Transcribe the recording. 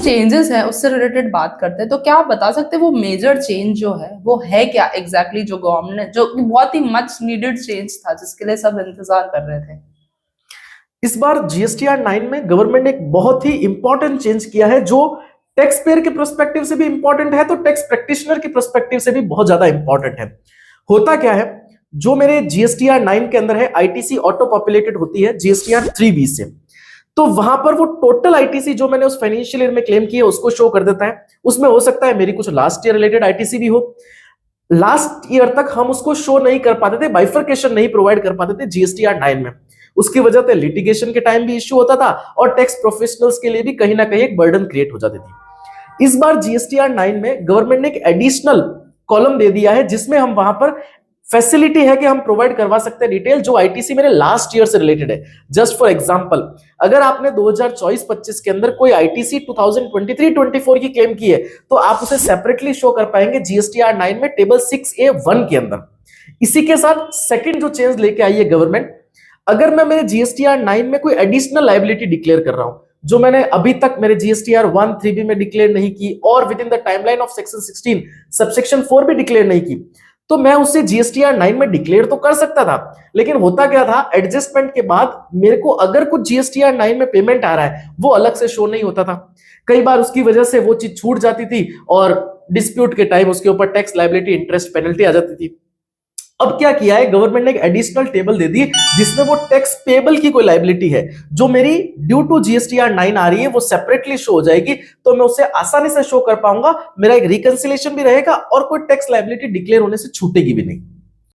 Changes है उससे related बात करते हैं, तो क्या आप बता सकते हैं वो मेजर चेंज जो है वो है क्या एग्जैक्टली जो गवर्नमेंट जो बहुत ही मच नीडेड चेंज था जिसके लिए सब इंतजार कर रहे थे? इस बार जीएसटीआर 9 में गवर्नमेंट ने एक बहुत ही इंपॉर्टेंट चेंज किया है जो टैक्स पेयर के प्रोस्पेक्टिव से भी इंपॉर्टेंट है, तो टैक्स प्रैक्टिशनर के प्रोस्पेक्टिव से भी बहुत ज्यादा इंपॉर्टेंट है। होता क्या है, जो मेरे जीएसटीआर 9 के अंदर है आईटीसी ऑटो पॉपुलेटेड होती है जीएसटीआर 3B से, तो वहां पर वो टोटल आईटीसी जो मैंने उस फाइनेंशियल ईयर में क्लेम की है उसको शो कर देता है। उसमें हो सकता है मेरी कुछ लास्ट ईयर रिलेटेड आईटीसी भी हो, लास्ट ईयर तक हम उसको शो नहीं कर पाते थे, बाइफर्केशन नहीं प्रोवाइड कर पाते थे जीएसटीआर 9 में। उसकी वजह से लिटिगेशन के टाइम भी इश्यू होता था और टैक्स प्रोफेशनल्स के लिए भी कहीं ना कहीं एक बर्डन क्रिएट हो जाती थी। इस बार जीएसटीआर 9 में गवर्नमेंट ने एक एडिशनल कॉलम दे दिया है जिसमें हम वहां पर फैसिलिटी है कि हम प्रोवाइड करवा सकते हैं डिटेल जो आईटीसी मेरे लास्ट ईयर से रिलेटेड है। जस्ट फॉर एग्जांपल, अगर आपने 2024-25 के अंदर कोई आईटीसी 2023-24 की क्लेम की है तो आप उसे सेपरेटली शो कर पाएंगे जीएसटीआर 9 में टेबल 6A1 के अंदर। इसी के साथ सेकंड जो चेंज लेके आई है गवर्नमेंट, अगर मैं मेरे जीएसटीआर 9 में कोई एडिशनल लायबिलिटी डिक्लेयर कर रहा हूं जो मैंने अभी तक मेरे जीएसटीआर 1 3B में डिक्लेयर नहीं की और with in the timeline of section 16 subsection 4 भी डिक्लेयर नहीं की, तो मैं उसे जीएसटीआर 9 में डिक्लेयर तो कर सकता था। लेकिन होता क्या था, एडजस्टमेंट के बाद मेरे को अगर कुछ जीएसटीआर 9 में पेमेंट आ रहा है वो अलग से शो नहीं होता था। कई बार उसकी वजह से वो चीज छूट जाती थी और डिस्प्यूट के टाइम उसके ऊपर टैक्स लायबिलिटी इंटरेस्ट पेनल्टी आ जाती थी। अब क्या किया है गवर्नमेंट ने, एक एडिशनल टेबल दे दी जिसमें वो टैक्स पेबल की कोई लायबिलिटी है जो मेरी ड्यू टू जीएसटीआर 9 आ रही है वो सेपरेटली शो हो जाएगी, तो मैं उसे आसानी से शो कर पाऊंगा, मेरा एक रिकंसिलेशन भी रहेगा और कोई टैक्स लायबिलिटी डिक्लेयर होने से छूटेगी भी नहीं।